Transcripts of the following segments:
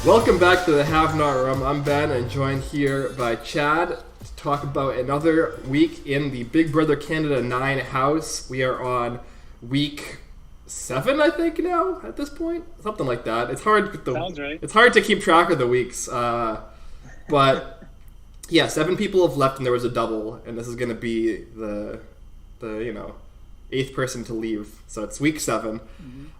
Welcome back to the Have Not Room. I'm Ben and joined here by Chad to talk about another week in the Big Brother Canada 9 house. We are on week 7, I think, now at this point, something like that. It's hard. Sounds right. It's hard to keep track of the weeks, but yeah, 7 people have left, and there was a double, and this is going to be the 8th person to leave. So it's week 7,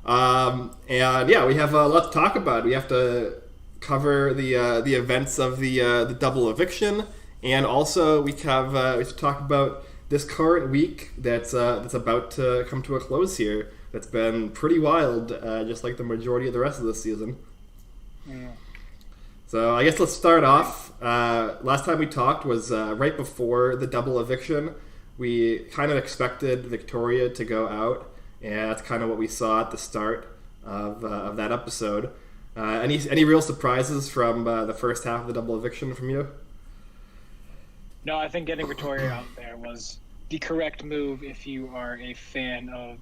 and yeah, we have a lot to talk about. We have to cover the events of the double eviction, and also we have to talk about this current week that's about to come to a close here. That's been pretty wild, just like the majority of the rest of this season. Yeah. So I guess let's start off. Last time we talked was right before the double eviction. We kind of expected Victoria to go out, and that's kind of what we saw at the start of that episode. Any real surprises from the first half of the double eviction from you? No, I think getting Victoria out there was the correct move if you are a fan of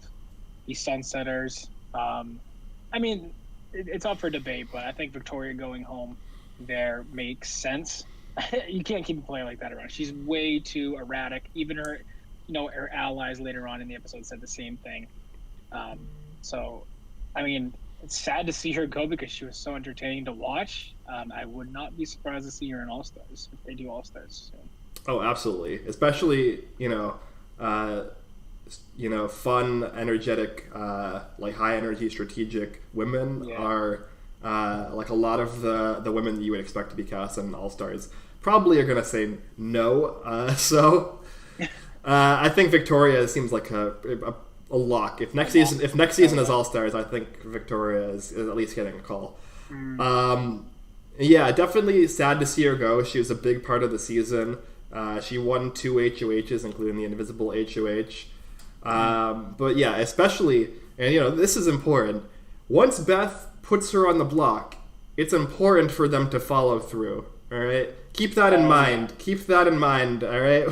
the Sunsetters. I mean, it's up for debate, but I think Victoria going home there makes sense. You can't keep a player like that around. She's way too erratic. Even her, her allies later on in the episode said the same thing. So, I mean, it's sad to see her go because she was so entertaining to watch. I would not be surprised to see her in All-Stars if they do All-Stars soon. Oh, absolutely. Especially, fun, energetic, like high-energy, strategic women are like a lot of the women that you would expect to be cast in All-Stars probably are going to say no. So I think Victoria seems like a lock. If next season is All-Stars, I think Victoria is at least getting a call. Yeah, definitely sad to see her go. She was a big part of the season. She won 2 HOHs, including the Invisible HOH. But yeah, especially, and this is important. Once Beth puts her on the block, it's important for them to follow through. All right, keep that in mind. Keep that in mind. All right.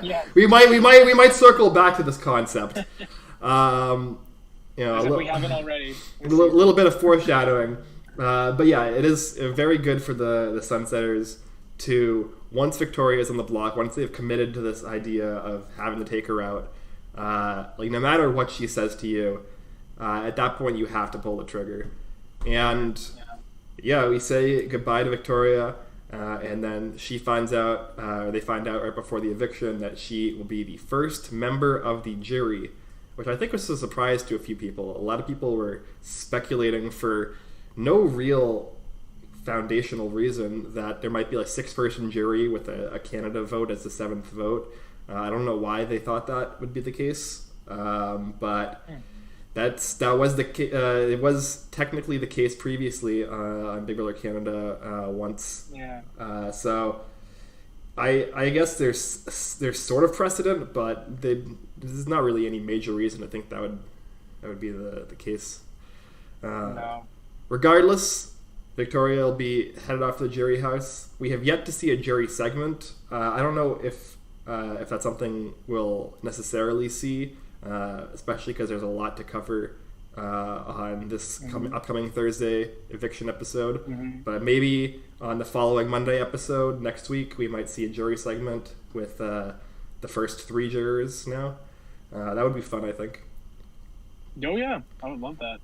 Yeah. We might circle back to this concept. As if we haven't already. A little bit of foreshadowing. But yeah, it is very good for the Sunsetters to, once Victoria is on the block, once they've committed to this idea of having to take her out, like no matter what she says to you, at that point you have to pull the trigger. And yeah, we say goodbye to Victoria, and then she finds out, they find out right before the eviction that she will be the first member of the jury, which I think was a surprise to a few people. A lot of people were speculating for no real foundational reason that there might be like 6-person jury with a Canada vote as the 7th vote. I don't know why they thought that would be the case, but that was it was technically the case previously on Big Brother Canada once. Yeah. So I guess there's sort of precedent, but there's not really any major reason to think that would be the case. No. Regardless, Victoria will be headed off to the jury house. We have yet to see a jury segment. I don't know if that's something we'll necessarily see, especially because there's a lot to cover on this upcoming Thursday eviction episode. But maybe on the following Monday episode next week, we might see a jury segment with the first 3 jurors now. That would be fun, I think. Oh, yeah. I would love that.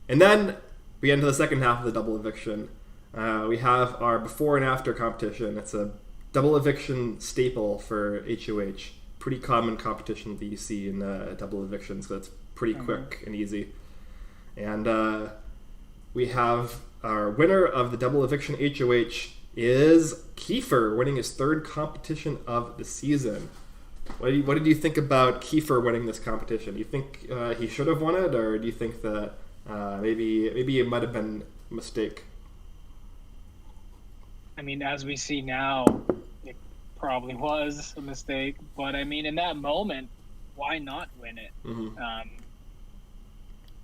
And then we get into the second half of the double eviction. We have our before and after competition. It's a double eviction staple for HOH. Pretty common competition that you see in double evictions, so it's pretty quick and easy. And we have our winner of the double eviction HOH is Kiefer, winning his 3rd competition of the season. What did you think about Kiefer winning this competition? Do you think he should have won it, or do you think that maybe it might have been a mistake? I mean, as we see now, it probably was a mistake. But I mean, in that moment, why not win it?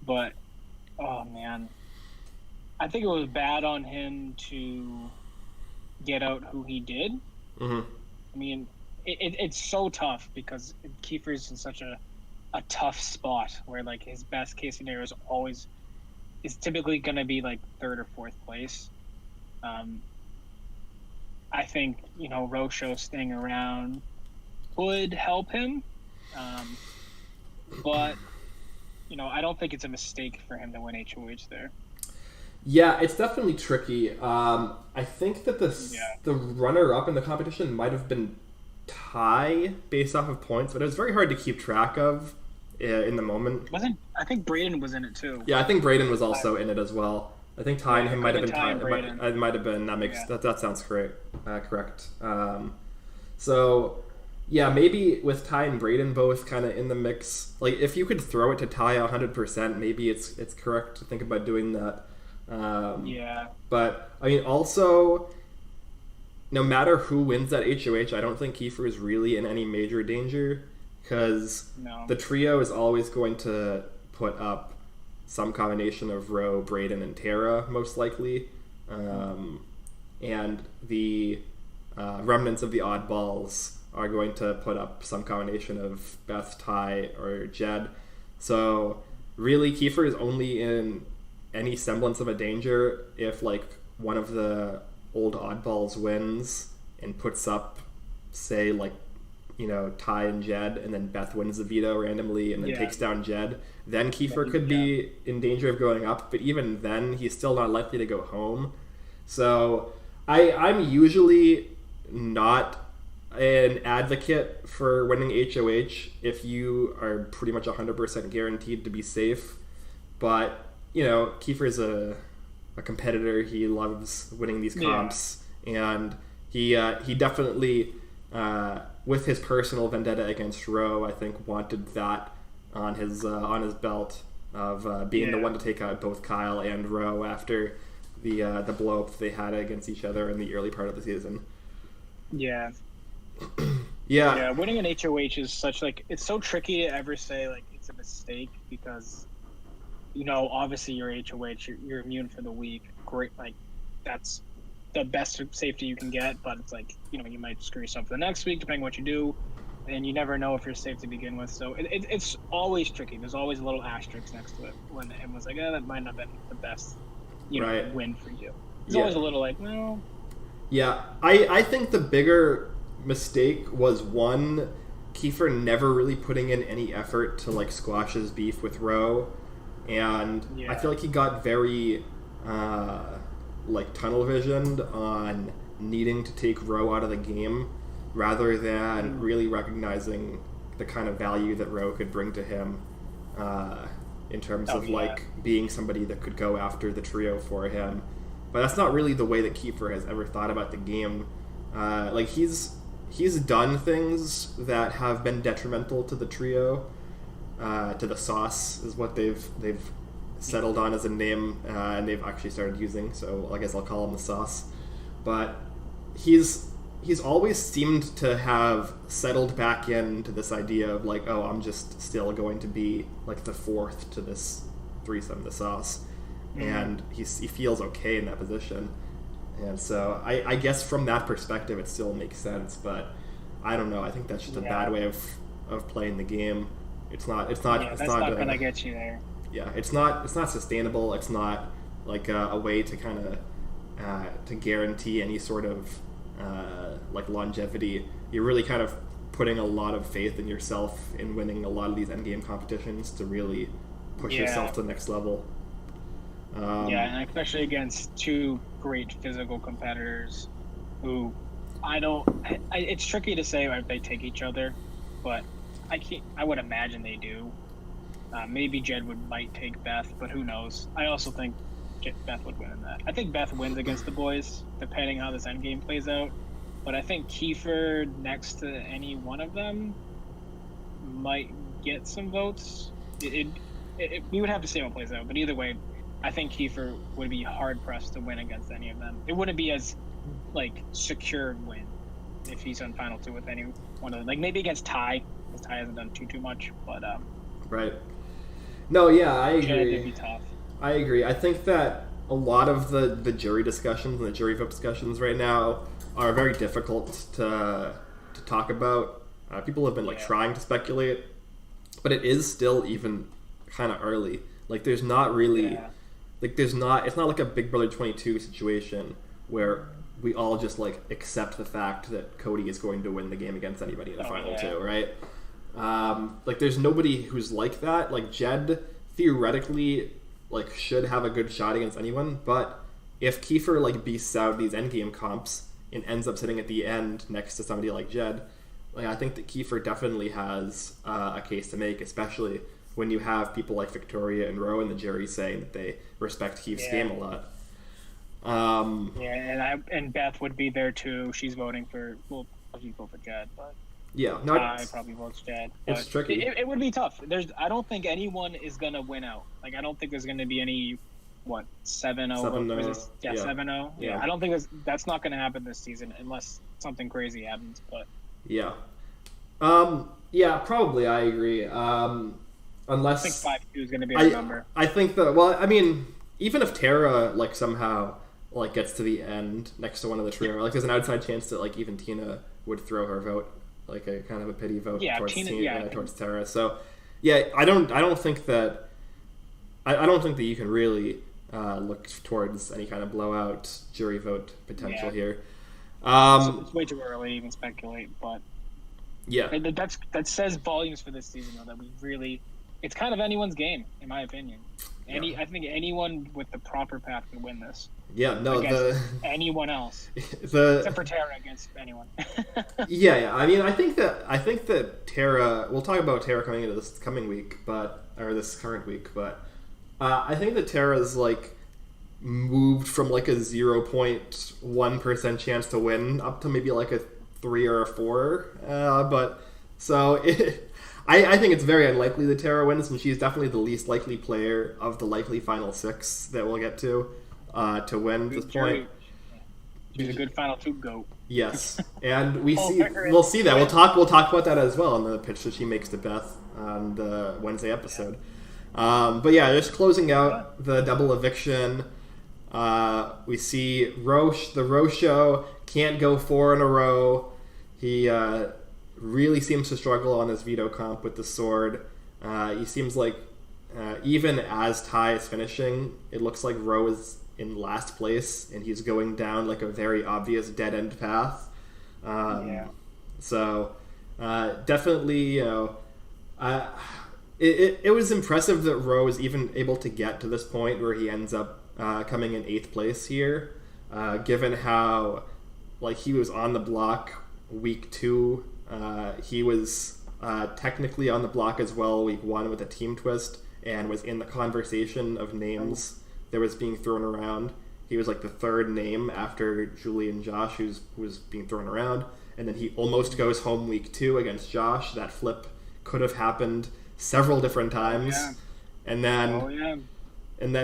But, oh man, I think it was bad on him to get out who he did. I mean, it's so tough because Kiefer's in such a tough spot where like his best case scenario is always is typically going to be like third or fourth place. I think, Rosho staying around would help him. But, I don't think it's a mistake for him to win HOH there. Yeah, it's definitely tricky. I think that the runner-up in the competition might have been Ty based off of points, but it was very hard to keep track of in the moment. I think Braden was in it too. Yeah, I think Braden was also in it as well. I think Ty and him might have been Ty. It might have been. That sounds correct. So, yeah, maybe with Ty and Braden both kind of in the mix. Like, if you could throw it to Ty 100%, maybe it's correct to think about doing that. But I mean, also, no matter who wins that HOH, I don't think Kiefer is really in any major danger because the trio is always going to put up some combination of Ro, Braden, and Tara, most likely, and the remnants of the oddballs are going to put up some combination of Beth, Ty, or Jed. So really, Kiefer is only in any semblance of a danger if like one of the old oddballs wins and puts up, say, like, Ty and Jed, and then Beth wins the veto randomly and then takes down Jed, then Kiefer could be in danger of going up, but even then he's still not likely to go home. So I'm usually not an advocate for winning HOH if you are pretty much 100% guaranteed to be safe, but Kiefer is a competitor. He loves winning these comps, and he definitely, with his personal vendetta against Ro, I think wanted that on his belt of being the one to take out both Kyle and Ro after the blow up they had against each other in the early part of the season. Yeah. Yeah. Winning an HOH is it's so tricky to ever say like it's a mistake because. Obviously your HOH, you're immune for the week. Great, like that's the best safety you can get. But it's like you might screw yourself the next week depending on what you do, and you never know if you're safe to begin with. So it's always tricky. There's always a little asterisk next to it when everyone's like, that might not have been the best, win for you. There's always a little like, well. Yeah, I think the bigger mistake was one, Kiefer never really putting in any effort to like squash his beef with Ro. And I feel like he got very tunnel visioned on needing to take Ro out of the game rather than really recognizing the kind of value that Ro could bring to him in terms of being somebody that could go after the trio for him. But that's not really the way that Kiefer has ever thought about the game. He's done things that have been detrimental to the trio. To the sauce is what they've settled on as a name, and they've actually started using. So I guess I'll call him the sauce. But he's always seemed to have settled back into this idea of like, oh, I'm just still going to be like the fourth to this threesome, the sauce, and he feels okay in that position. And so I guess from that perspective, it still makes sense. But I don't know. I think that's just a bad way of playing the game. It's not gonna get you there. Yeah, it's not sustainable. It's not like a way to kind of to guarantee any sort of longevity. You're really kind of putting a lot of faith in yourself in winning a lot of these endgame competitions to really push yourself to the next level. And especially against two great physical competitors who it's tricky to say if they take each other, but I would imagine they do. Maybe Jed might take Beth, but who knows? I also think Beth would win in that. I think Beth wins against the boys, depending how this endgame plays out. But I think Kiefer next to any one of them might get some votes. We would have to see how it plays out. But either way, I think Kiefer would be hard pressed to win against any of them. It wouldn't be as secured win if he's on final two with any one of them. Maybe against Ty, because Ty hasn't done too much. But right. No, yeah, I agree. It'd be tough. I agree. I think that a lot of the jury discussions and the jury vote discussions right now are very difficult to talk about. People have been trying to speculate, but it is still even kind of early. There's not really like it's not like a Big Brother 22 situation where we all just like accept the fact that Cody is going to win the game against anybody in the final two, right? Like there's nobody who's like that. Like Jed theoretically like should have a good shot against anyone, but if Kiefer like beasts out these endgame comps and ends up sitting at the end next to somebody like Jed, like I think that Kiefer definitely has a case to make, especially when you have people like Victoria and Roe and the jury saying that they respect Keith's game a lot. And Beth would be there too. She's voting for she vote for Jed, but I probably vote Jed. It's tricky. It would be tough. I don't think anyone is gonna win out. Like I don't think there's gonna be any 7-0. 7-0. 7-0. Yeah, I don't think that's not gonna happen this season unless something crazy happens. But probably I agree. Unless I think 5-2 is gonna be our number. I think that. Well, I mean, even if Tara like somehow like gets to the end next to one of the trio, like there's an outside chance that like even Tina would throw her vote, like a kind of a pity vote towards Tara. So I don't think that you can really look towards any kind of blowout jury vote potential here. So it's way too early to even speculate, but and that says volumes for this season though, that we really, it's kind of anyone's game in my opinion. I think anyone with the proper path can win this. Anyone else except for Tara against anyone. I mean, I think that Tara. We'll talk about Tara coming into this coming week, this current week. But I think that Tara's like moved from like a 0.1% chance to win up to maybe like a 3 or a 4. I think it's very unlikely that Tara wins, and she's definitely the least likely player of the likely final 6 that we'll get to win at this point. She's a good final 2 goat. Yes, and we'll see that. We'll talk about that as well on the pitch that she makes to Beth on the Wednesday episode. Just closing out the double eviction. We see the Roe show can't go 4 in a row. He really seems to struggle on his veto comp with the sword. He seems like even as Ty is finishing, it looks like Roe is in last place and he's going down like a very obvious dead end path. So definitely, it was impressive that Roe was even able to get to this point where he ends up coming in 8th place here, given how like he was on the block week 2. He was technically on the block as well week 1 with a team twist and was in the conversation of names that was being thrown around. He was like the 3rd name after Julie and Josh who was being thrown around, and then he almost goes home week 2 against Josh. That flip could have happened several different times. And then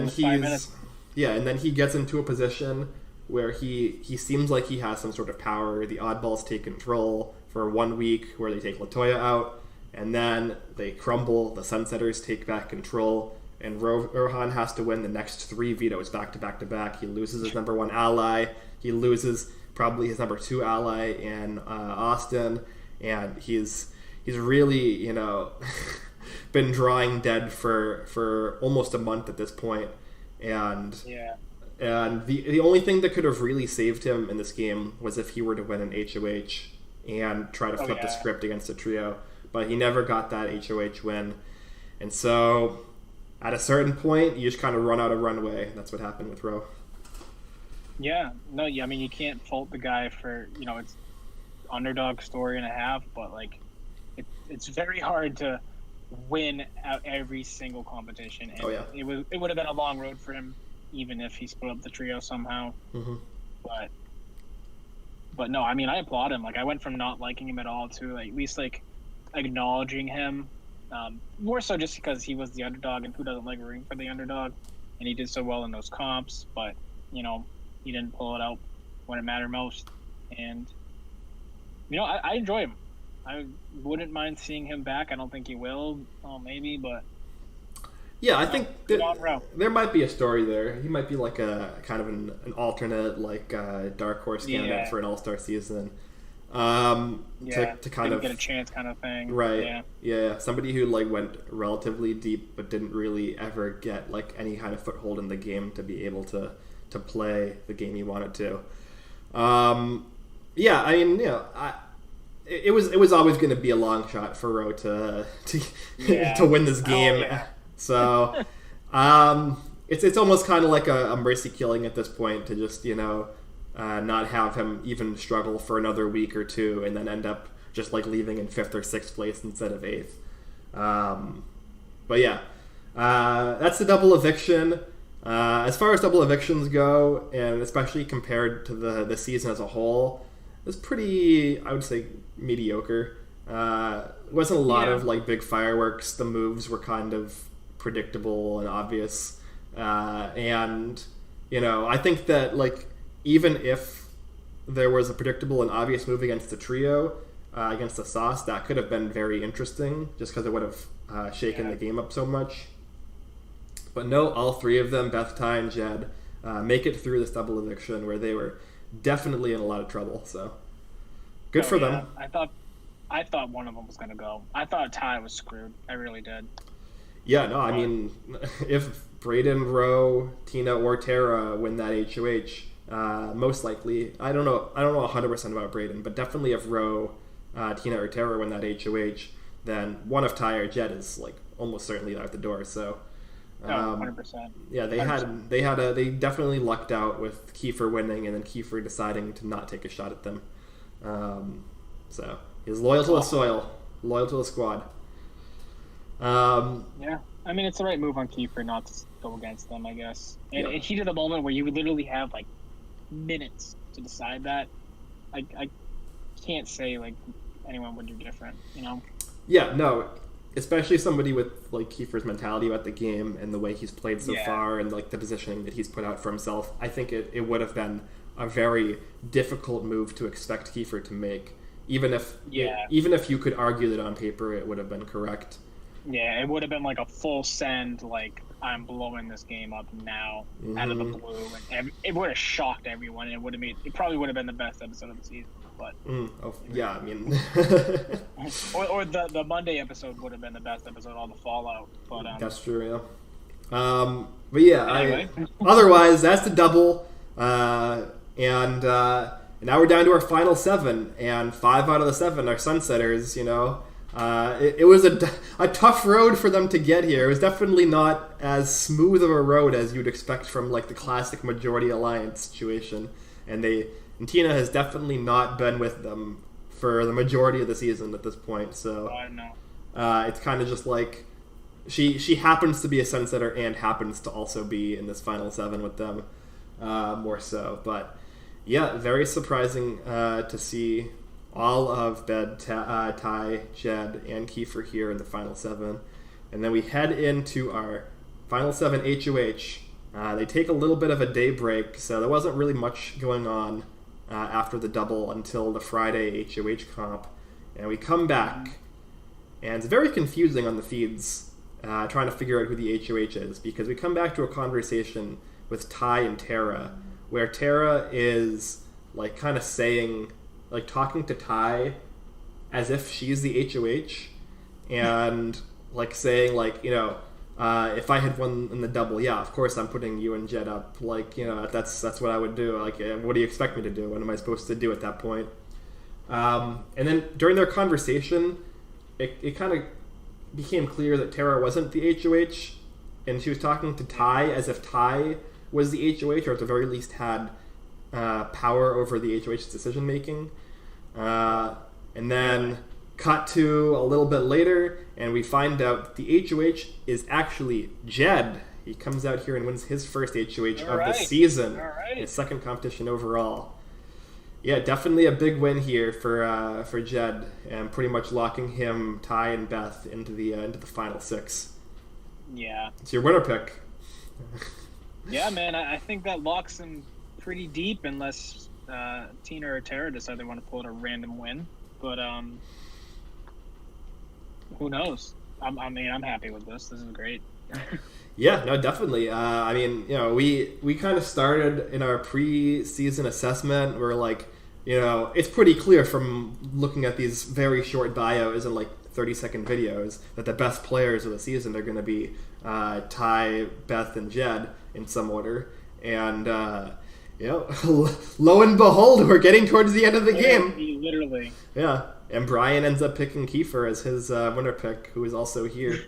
he gets into a position where he seems like he has some sort of power. The oddballs take control for 1 week where they take LaToya out, and then they crumble. The Sunsetters take back control, and Rohan has to win the next 3 vetoes back to back to back. He loses his number 1 ally. He loses probably his number 2 ally in Austin, and he's really, been drawing dead for almost a month at this point. And the only thing that could have really saved him in this game was if he were to win an HOH and try to flip the script against a trio. But he never got that HOH win. And so at a certain point, you just kind of run out of runway. That's what happened with Roe. I mean, you can't fault the guy for, it's underdog story and a half, but like it's very hard to win out every single competition. And it would have been a long road for him, even if he split up the trio somehow. Mm-hmm. But no, I mean, I applaud him. Like, I went from not liking him at all to at least like acknowledging him. More so just because he was the underdog, and who doesn't like rooting for the underdog? And he did so well in those comps, but he didn't pull it out when it mattered most. And I enjoy him. I wouldn't mind seeing him back. I don't think he will. Oh, maybe, but I think there might be a story there. He might be like a kind of an alternate, like dark horse candidate for an all-star season. to kind of get a chance kind of thing. Right. Yeah. Somebody who like went relatively deep but didn't really ever get like any kind of foothold in the game to be able to play the game he wanted to. Yeah, I mean, it was always going to be a long shot for Rowe to win this game. Oh, yeah. So it's almost kind of like a mercy killing at this point to just not have him even struggle for another week or two and then end up just like leaving in 5th or 6th place instead of 8th. But yeah, that's the double eviction. As far as double evictions go, and especially compared to the season as a whole, it was pretty, I would say, mediocre. It wasn't a lot of like big fireworks. The moves were kind of predictable and obvious. And I think that like even if there was a predictable and obvious move against the trio, against the Sauce, that could have been very interesting just because it would have shaken the game up so much. But no, all three of them, Beth, Ty, and Jed, make it through this double eviction where they were definitely in a lot of trouble. So good for them. I thought one of them was going to go. I thought Ty was screwed. I really did. Yeah, no, I mean, if Braden, Rowe, Tina, or Tara win that HOH, most likely, I don't know 100% about Braden, but definitely if Rowe, Tina, or Tara win that HOH, then one of Ty or Jed is like almost certainly out the door. So. 100%. Yeah, they definitely lucked out with Kiefer winning and then Kiefer deciding to not take a shot at them. So he's loyal to the soil, loyal to the squad. Yeah, I mean it's the right move on Kiefer not to go against them, I guess. And it heated the moment where you would literally have like minutes to decide that. I can't say like anyone would do different, Yeah, no. Especially somebody with like Kiefer's mentality about the game and the way he's played so far and like the positioning that he's put out for himself, I think it would have been a very difficult move to expect Kiefer to make, even if you could argue that on paper it would have been correct. Yeah, it would have been like a full send, like I'm blowing this game up now out of the blue, and it would have shocked everyone. And it probably would have been the best episode of the season. But I mean, or the Monday episode would have been the best episode, all the fallout. But that's true, yeah. But yeah, anyway. Otherwise that's the double, and now we're down to our final 7, and 5 out of the 7 are Sunsetters. It was a tough road for them to get here. It was definitely not as smooth of a road as you'd expect from like the classic majority alliance situation, and Tina has definitely not been with them for the majority of the season at this point. So it's kind of just like she happens to be a Sunsetter and happens to also be in this final 7 with them more so. But yeah, very surprising to see all of Bed, Ty, Jed, and Kiefer here in the final 7. And then we head into our final 7 HOH. They take a little bit of a day break, so there wasn't really much going on after the double until the Friday HOH comp. And we come back, and it's very confusing on the feeds, trying to figure out who the HOH is, because we come back to a conversation with Ty and Tara, where Tara is like kind of saying, like talking to Ty as if she's the HOH, and like saying like, if I had won in the double, yeah, of course I'm putting you and Jed up. Like, that's what I would do. Like, what do you expect me to do? What am I supposed to do at that point? And then during their conversation, it kind of became clear that Tara wasn't the HOH, and she was talking to Ty as if Ty was the HOH, or at the very least had power over the HOH's decision making. And then cut to a little bit later, and we find out the HOH is actually Jed. He comes out here and wins his first HOH of the season, his second competition overall. Yeah, definitely a big win here for Jed, and pretty much locking him, Ty, and Beth into the final 6. Yeah, it's your winner pick. Yeah, man, I think that locks him pretty deep, unless Tina or Tara decide they want to pull out a random win. But who knows? I'm happy with this. This is great. Yeah, no, definitely. We kind of started in our pre-season assessment. We're like, it's pretty clear from looking at these very short bios and like 30-second videos that the best players of the season are going to be Ty, Beth, and Jed in some order. And lo and behold, we're getting towards the end of the game. Literally. Yeah, and Brian ends up picking Kiefer as his winner pick, who is also here.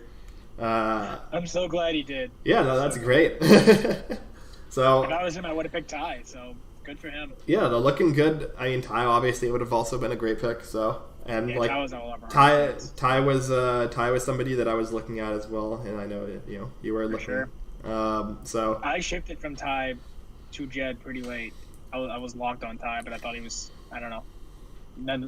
I'm so glad he did. Yeah, no, that's great. So if I was him, I would have picked Ty. So good for him. Yeah, they're looking good. I mean, Ty obviously would have also been a great pick. So and yeah, like Ty was all over Ty was somebody that I was looking at as well, and I know you were looking. Sure. So I shifted from Ty to Jed pretty late. I was locked on Ty, but I thought he was, I don't know.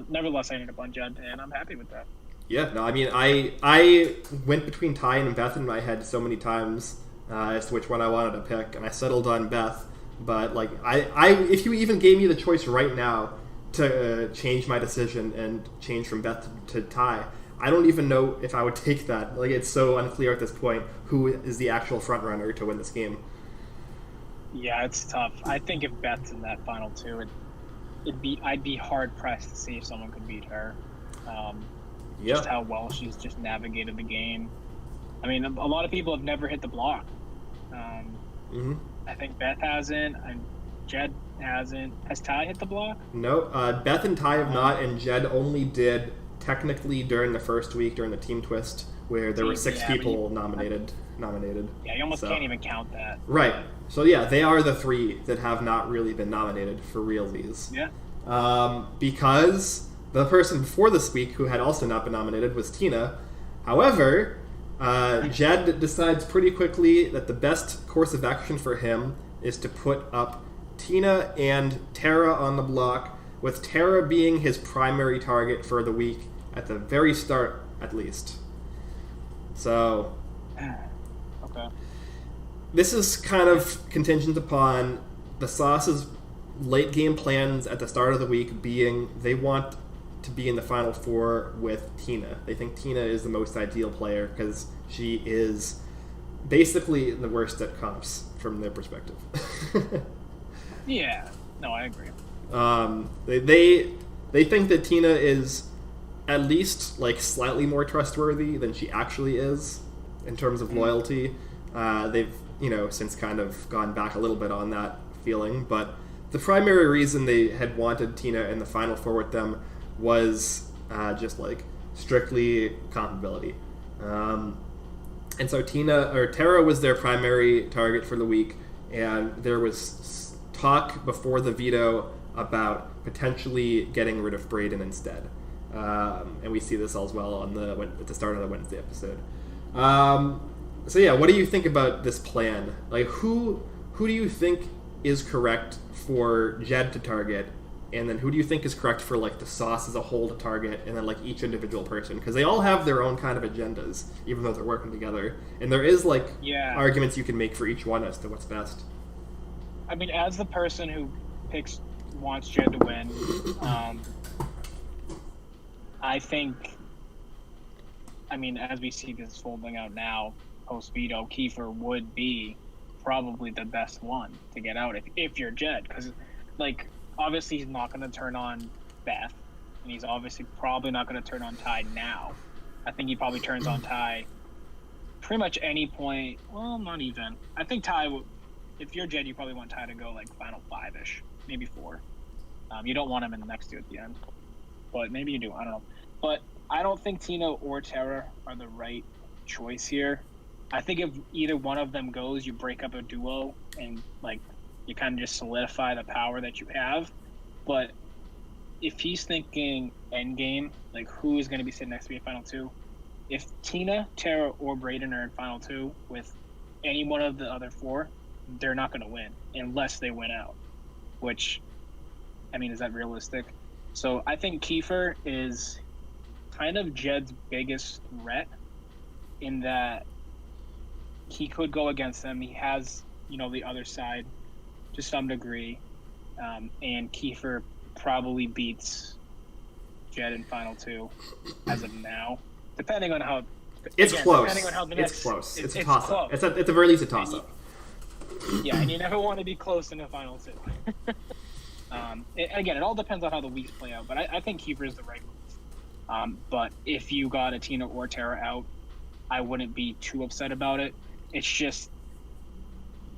Nevertheless, I ended up on Jed, and I'm happy with that. Yeah, no, I mean, I went between Ty and Beth in my head so many times as to which one I wanted to pick, and I settled on Beth. But like, if you even gave me the choice right now to change my decision and change from Beth to Ty, I don't even know if I would take that. Like, it's so unclear at this point who is the actual front runner to win this game. Yeah, it's tough. I think if Beth's in that final two, I'd be hard pressed to see if someone could beat her. Just how well she's just navigated the game. I mean, a lot of people have never hit the block. I think Beth hasn't, and Jed hasn't. Has Ty hit the block? No, Beth and Ty have not, and Jed only did technically during the first week during the team twist where there were 6 people nominated. Yeah, you almost can't even count that. Right. So yeah, they are the 3 that have not really been nominated for realsies. Yeah. Because the person before this week who had also not been nominated was Tina. However, Jed decides pretty quickly that the best course of action for him is to put up Tina and Tara on the block, with Tara being his primary target for the week at the very start, at least. So, okay. This is kind of contingent upon the Sauce's late game plans at the start of the week being they want to be in the Final Four with Tina. They think Tina is the most ideal player because she is basically the worst at comps from their perspective. Yeah, no, I agree. They think that Tina is at least like slightly more trustworthy than she actually is in terms of loyalty. They've since kind of gone back a little bit on that feeling, but the primary reason they had wanted Tina in the Final Four with them was just like strictly compatibility. And so Tara was their primary target for the week, and there was talk before the veto about potentially getting rid of Brayden instead. And we see this as well at the start of the Wednesday episode. So yeah, what do you think about this plan? Like, who do you think is correct for Jed to target, and then who do you think is correct for like the Sauce as a whole to target, and then like each individual person? Because they all have their own kind of agendas, even though they're working together. And there is like arguments you can make for each one as to what's best. I mean, as the person who wants Jed to win, I think, as we see this folding out now, post-veto, Kiefer would be probably the best one to get out if you're Jed. Because, like, obviously he's not going to turn on Beth, and he's obviously probably not going to turn on Ty now. I think he probably turns on Ty pretty much any point. Well, not even. I think Ty, if you're Jed, you probably want Ty to go, like, final 5-ish, maybe 4. You don't want him in the next 2 at the end. But maybe you do. I don't know. But I don't think Tina or Tara are the right choice here. I think if either one of them goes, you break up a duo and like you kind of just solidify the power that you have. But if he's thinking endgame, like who is going to be sitting next to me in Final 2, if Tina, Tara, or Brayden are in Final 2 with any one of the other 4, they're not going to win unless they win out. Which, is that realistic? So I think Kiefer is kind of Jed's biggest threat in that he could go against them. He has, the other side to some degree. And Kiefer probably beats Jed in Final 2 as of now. Depending on how... It's close. Depending on how the it's close. It's a toss-up. It's at the very least a toss-up. Yeah, and you never want to be close in a Final 2. Again, it all depends on how the weeks play out, but I think Kiefer is the right move. But if you got a Tina or Tara out, I wouldn't be too upset about it. It's just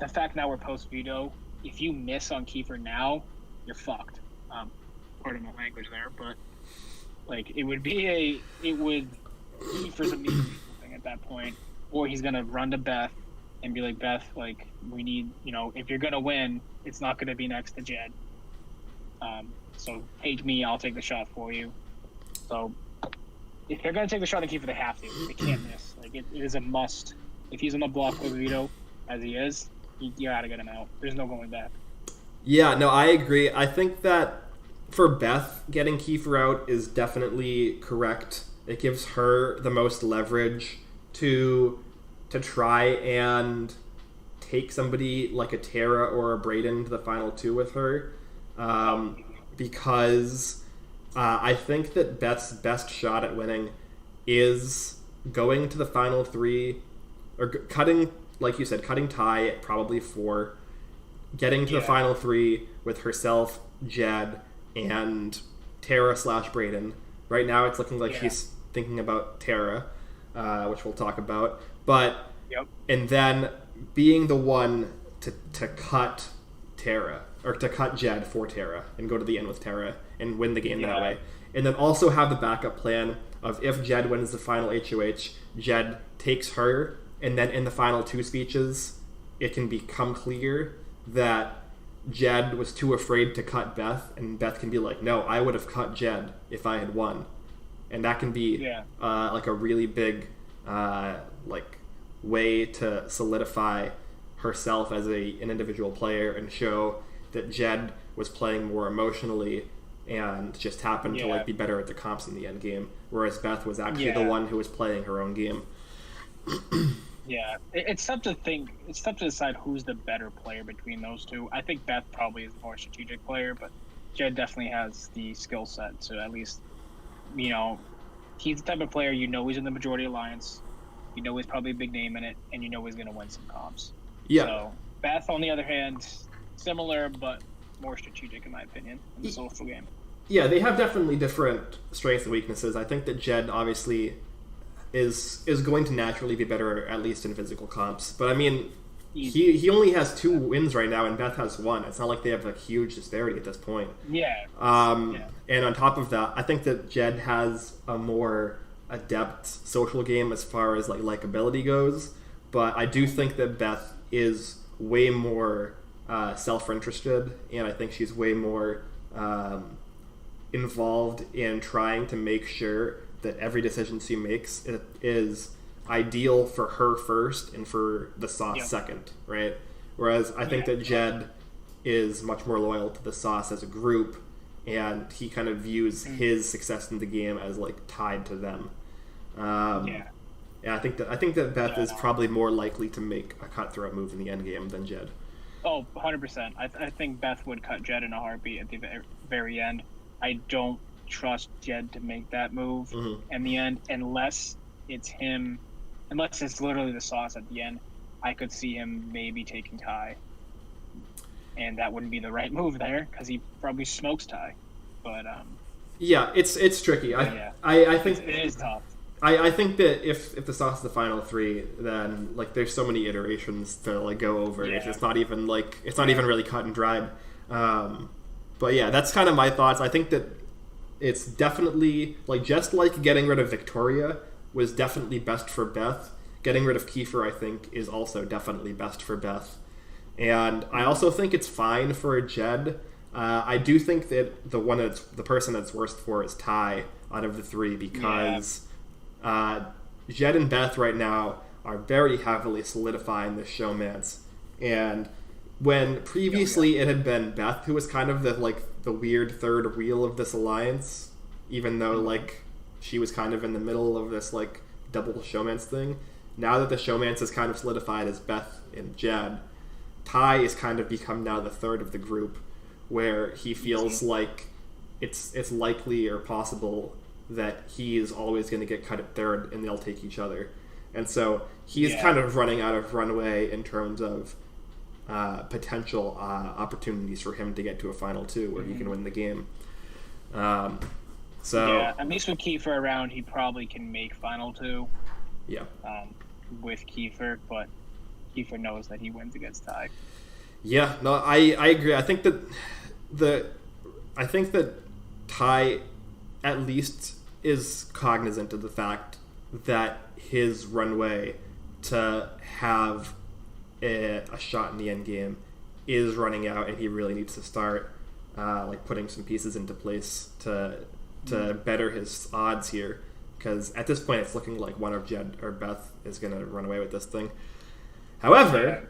the fact now we're post-veto. If you miss on Kiefer now, you're fucked. Pardon my language there, but like Kiefer's immediately moving at that point, or he's gonna run to Beth and be like, Beth, like we need, if you're gonna win, it's not gonna be next to Jed. So take me, I'll take the shot for you. So if they're gonna take the shot on Kiefer, they have to. They can't miss. Like it is a must. If he's on the block with veto, as he is, you gotta get him out. There's no going back. Yeah, no, I agree. I think that for Beth, getting Kiefer out is definitely correct. It gives her the most leverage to try and take somebody like a Tara or a Brayden to the final two with her, because I think that Beth's best shot at winning is going to the final three, or cutting, like you said, cutting tie at probably 4, getting to the final 3 with herself, Jed, and Tara/Brayden. Right now it's looking like she's thinking about Tara, which we'll talk about. But and then being the one to cut Tara, or to cut Jed for Tara and go to the end with Tara and win the game that way. And then also have the backup plan of if Jed wins the final HOH, Jed takes her, and then in the final 2 speeches, it can become clear that Jed was too afraid to cut Beth, and Beth can be like, no, I would have cut Jed if I had won. And that can be like a really big way to solidify herself as an individual player and show that Jed was playing more emotionally and just happened to be better at the comps in the end game, whereas Beth was actually the one who was playing her own game. Yeah, it's tough to think. It's tough to decide who's the better player between those two. I think Beth probably is the more strategic player, but Jed definitely has the skill set to at least, he's the type of player he's in the majority alliance. He's probably a big name in it, and he's going to win some comps. Yeah. So Beth, on the other hand, similar but more strategic in my opinion in the social game. Yeah, they have definitely different strengths and weaknesses. I think that Jed obviously is going to naturally be better, at least in physical comps. But I mean, he only has 2 wins right now, and Beth has 1. It's not like they have a huge disparity at this point. Yeah. And on top of that, I think that Jed has a more adept social game as far as likability goes. But I do think that Beth is way more self-interested, and I think she's way more involved in trying to make sure that every decision she makes is ideal for her first and for the sauce second, right? Whereas I think that Jed is much more loyal to the sauce as a group, and he kind of views his success in the game as tied to them. And I think that Beth is probably more likely to make a cutthroat move in the end game than Jed. Oh, 100%. I think Beth would cut Jed in a heartbeat at the very end. I don't trust Jed to make that move in the end unless it's literally the sauce at the end. I could see him maybe taking Ty, and that wouldn't be the right move there because he probably smokes Ty. But it's tricky. I think it is tough. I think that if the sauce is the final 3, then there's so many iterations to go over. It's not even really cut and dried. But yeah, that's kind of my thoughts. I think that it's definitely just like getting rid of Victoria was definitely best for Beth. Getting rid of Kiefer, I think, is also definitely best for Beth. And I also think it's fine for Jed. I do think that the person that's worst for is Ty out of the 3 because Jed and Beth right now are very heavily solidifying this showmance. And when previously it had been Beth who was kind of the weird third wheel of this alliance, even though she was kind of in the middle of this double showmance thing. Now that the showmance is kind of solidified as Beth and Jed, Ty is kind of become now the third of the group, where he feels like it's likely or possible that he is always going to get cut at third and they'll take each other. And so he's kind of running out of runway in terms of potential opportunities for him to get to a final two where he can win the game. So at least with Kiefer around, he probably can make final two. Yeah. With Kiefer, but Kiefer knows that he wins against Ty. Yeah, no, I agree. I think that Ty at least is cognizant of the fact that his runway to have a shot in the end game is running out, and he really needs to start putting some pieces into place to better his odds here. Because at this point, it's looking like one of Jed or Beth is going to run away with this thing. However,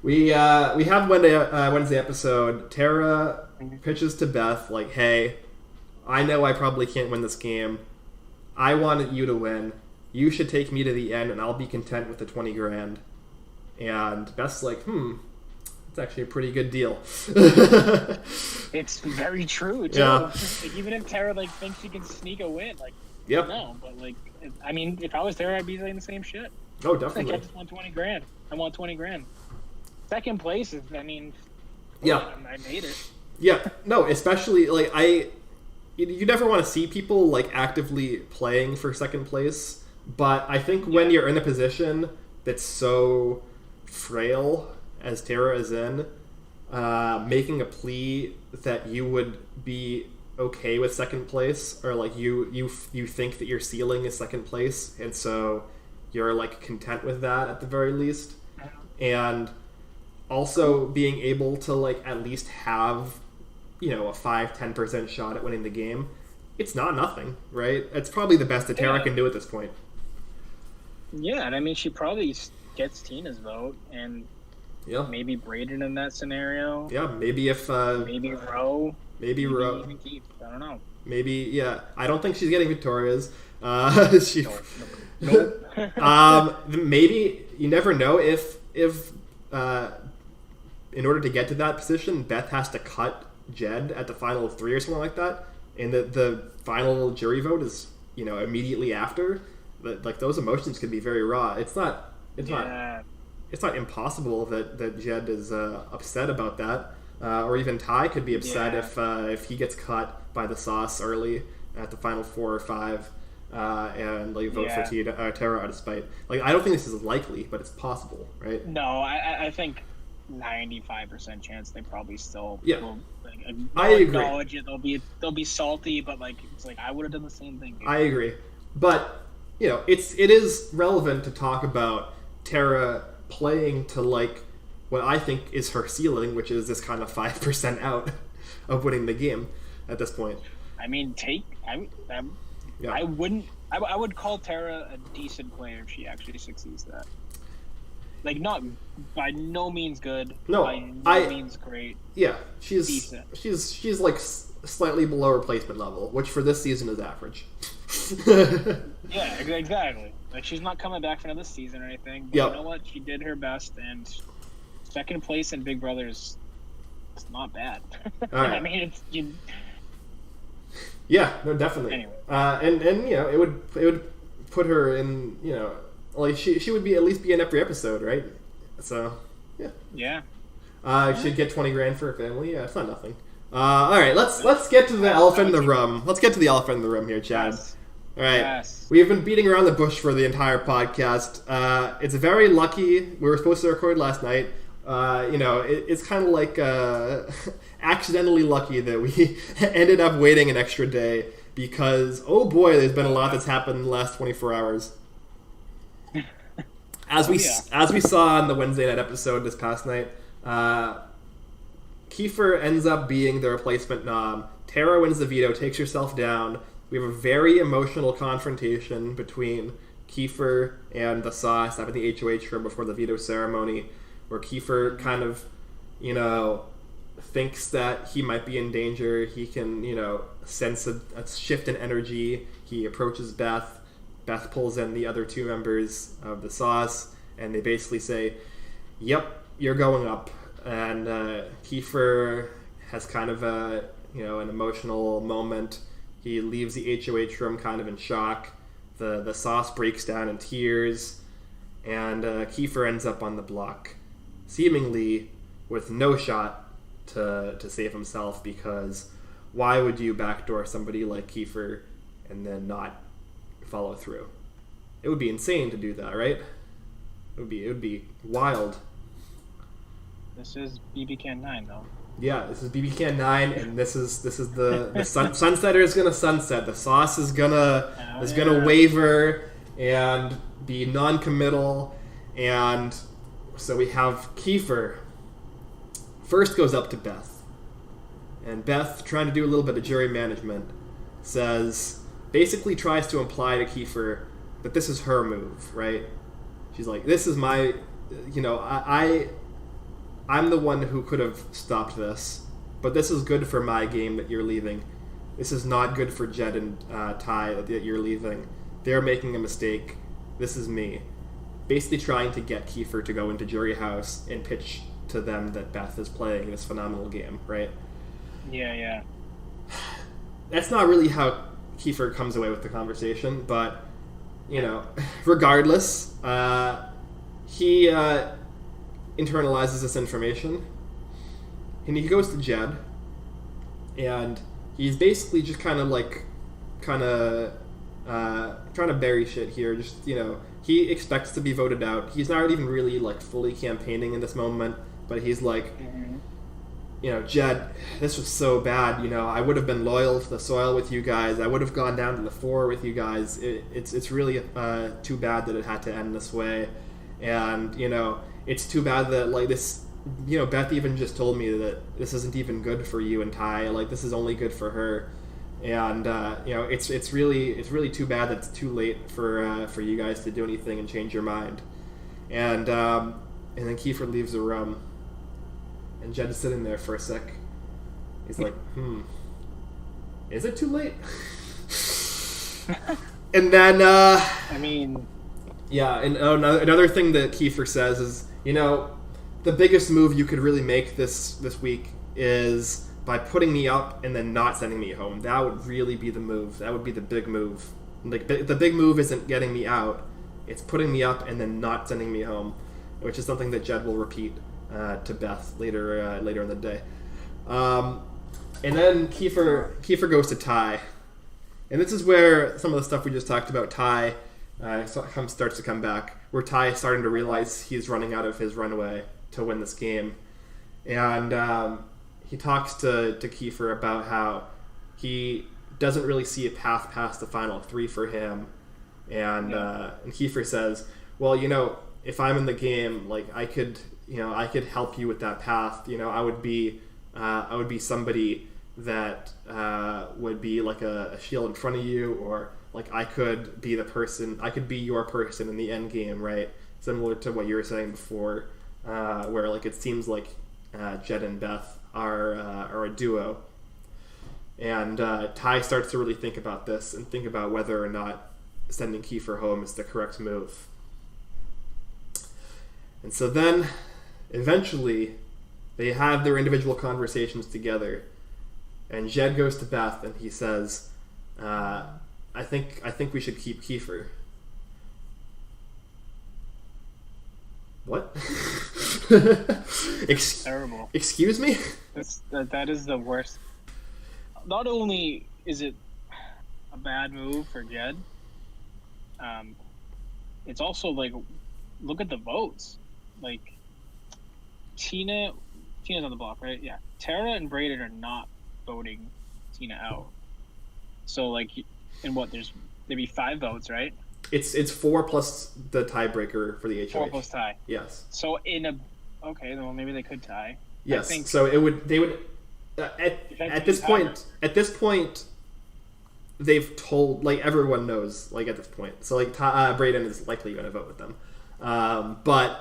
we have Wednesday episode. Tara pitches to Beth like, "Hey, I know I probably can't win this game. I wanted you to win. You should take me to the end, and I'll be content with the $20,000." And Beth's like, it's actually a pretty good deal. It's very true, too. Yeah. Like, even if Tara thinks she can sneak a win, yep. No, but I mean, if I was Tara, I'd be saying the same shit. Oh, definitely. I just want $20,000. I want $20,000. Second place is, I mean, yeah, I made it. Yeah, no, especially you never want to see people actively playing for second place, but I think when you're in a position that's so frail as Tara is in, making a plea that you would be okay with second place, or you think that your ceiling is second place, and so you're content with that at the very least, and also being able to at least have a 5-10% shot at winning the game. It's not nothing, right? It's probably the best that Tara can do at this point. Yeah, and I mean, she probably gets Tina's vote, and maybe Braden in that scenario. Yeah, maybe if maybe Roe. Maybe Roe. Even Keith. I don't know. Maybe, yeah. I don't think she's getting Victoria's. Nope. Maybe, you never know if in order to get to that position, Beth has to cut Jed at the final 3 or something like that, and the final jury vote is immediately after. Those emotions can be very raw. It's not impossible that Jed is upset about that, or even Ty could be upset if he gets cut by the sauce early at the final 4 or 5, and vote for Tara out of spite. I don't think this is likely, but it's possible, right? No, I think 95% chance they probably still will. I agree. Acknowledge it. They'll be salty, but it's I would have done the same thing. I agree, but it is relevant to talk about Tara playing to what I think is her ceiling, which is this kind of 5% out of winning the game at this point. I mean, I would call Tara a decent player if she actually succeeds that. Not by no means good. No, by no means great. Yeah, she's decent. She's slightly below replacement level, which for this season is average. Yeah, exactly. She's not coming back for another season or anything. But you know what? She did her best, and second place in Big Brother is not bad. All right. I mean, Yeah, no, definitely. Anyway. And it would put her in she would at least be in every episode, right? So yeah. She'd get $20,000 for her family. Yeah, it's not nothing. All right, let's get to the elephant in the room. Let's get to the elephant in the room here, Chad. Yes. All right. Yes. We have been beating around the bush for the entire podcast. It's very lucky. We were supposed to record last night. It's kind of accidentally lucky that we ended up waiting an extra day because, oh boy, there's been a lot that's happened in the last 24 hours. As we saw in the Wednesday night episode this past night, Kiefer ends up being the replacement nom. Tara wins the veto, takes herself down. We have a very emotional confrontation between Kiefer and the sauce up in the HOH room before the veto ceremony, where Kiefer kind of, thinks that he might be in danger. He can, sense a shift in energy. He approaches Beth. Beth pulls in the other 2 members of the sauce, and they basically say, "Yep, you're going up." And Kiefer has kind of an emotional moment. He leaves the HOH room kind of in shock. The sauce breaks down in tears, and Kiefer ends up on the block, seemingly with no shot to save himself, because why would you backdoor somebody like Kiefer and then not follow through? It would be insane to do that, right? It would be wild. This is BBCAN9 though. Yeah, this is BBCAN9, and this is the sunsetter is gonna sunset. The sauce is gonna waver and be non-committal, and so we have Kiefer first goes up to Beth, and Beth, trying to do a little bit of jury management, basically tries to imply to Kiefer that this is her move, right? She's like, this is my, I'm the one who could have stopped this, but this is good for my game that you're leaving. This is not good for Jed and Ty that you're leaving. They're making a mistake. This is me. Basically trying to get Kiefer to go into jury house and pitch to them that Beth is playing this phenomenal game, right? Yeah. That's not really how Kiefer comes away with the conversation, but, regardless, he internalizes this information, and he goes to Jed, and he's basically just kind of trying to bury shit here. Just, he expects to be voted out. He's not even really fully campaigning in this moment, but he's like, Jed, this was so bad. I would have been loyal to the soil with you guys. I would have gone down to the 4 with you guys. It's really too bad that it had to end this way, and it's too bad that this. Beth even just told me that this isn't even good for you and Ty. This is only good for her, and it's really too bad that it's too late for you guys to do anything and change your mind. And then Kiefer leaves the room, and Jed is sitting there for a sec. He's like, is it too late? And then yeah, and another thing that Kiefer says is, the biggest move you could really make this week is by putting me up and then not sending me home. That would really be the move. That would be the big move. The big move isn't getting me out. It's putting me up and then not sending me home, which is something that Jed will repeat to Beth later in the day. And then Kiefer goes to Ty. And this is where some of the stuff we just talked about, Ty, starts to come back, where Ty is starting to realize he's running out of his runway to win this game. And he talks to Kiefer about how he doesn't really see a path past the final 3 for him. And Kiefer says, well, if I'm in the game, I could help you with that path. I would be somebody that would be a shield in front of you, or I could be your person in the end game, right? Similar to what you were saying before, where it seems like Jed and Beth are a duo. And Ty starts to really think about this and think about whether or not sending Kiefer home is the correct move. And so then, eventually, they have their individual conversations together, and Jed goes to Beth and he says, I think we should keep Kiefer. What? Terrible. Excuse me? That is the worst. Not only is it a bad move for Jed, it's also look at the votes. Tina's on the block, right? Yeah. Tara and Brayden are not voting Tina out. So in what, there's maybe 5 votes, right? It's 4 plus the tiebreaker for the HOH. 4 plus tie. Yes. So well, maybe they could tie. Yes. So they would at this point they've told everyone knows at this point. So Brayden is likely going to vote with them. But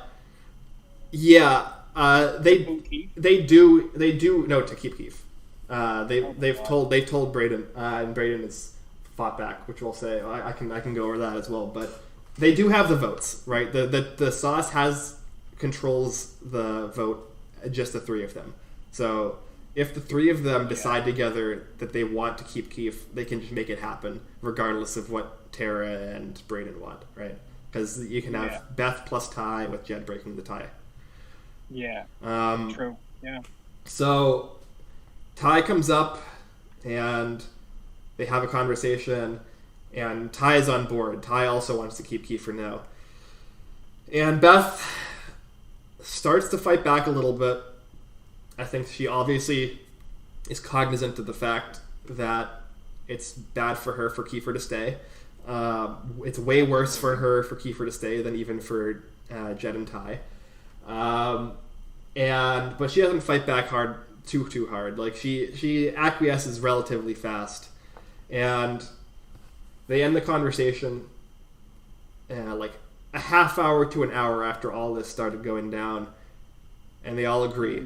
yeah, they do no, to keep Keith. They've told Brayden, and Brayden has fought back, which we'll say. I can go over that as well. But they do have the votes, right? The sauce controls the vote, just the 3 of them. So if the 3 of them decide together that they want to keep Keith, they can just make it happen, regardless of what Tara and Brayden want, right? because you can have Beth plus Ty with Jed breaking the tie. Yeah. True. Yeah. So Ty comes up and they have a conversation, and Ty is on board. Ty also wants to keep Kiefer now. And Beth starts to fight back a little bit. I think she obviously is cognizant of the fact that it's bad for her for Kiefer to stay. It's way worse for her for Kiefer to stay than even for Jed and Ty. But she doesn't fight back too hard. Like she acquiesces relatively fast, and they end the conversation like a half hour to an hour after all this started going down, and they all agree.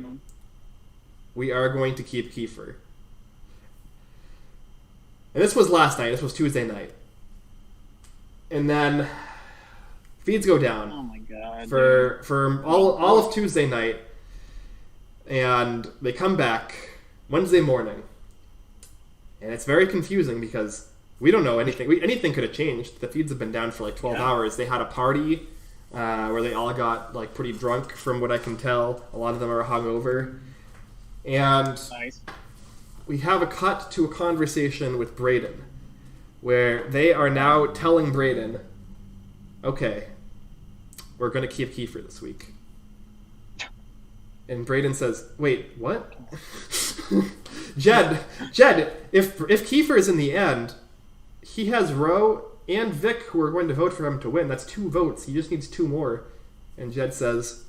We are going to keep Kiefer. And this was last night. This was Tuesday night. And then feeds go down. Oh my god. For all of Tuesday night. And they come back Wednesday morning. And it's very confusing because we don't know anything. Anything could have changed. The feeds have been down for like 12 hours. They had a party where they all got like pretty drunk from what I can tell. A lot of them are hungover. And nice. We have a cut to a conversation with Brayden, where they are now telling Brayden, okay, we're going to keep Kiefer this week. And Brayden says, wait, what? Jed, if Kiefer is in the end, he has Ro and Vic who are going to vote for him to win. That's 2 votes. He just needs 2 more. And Jed says,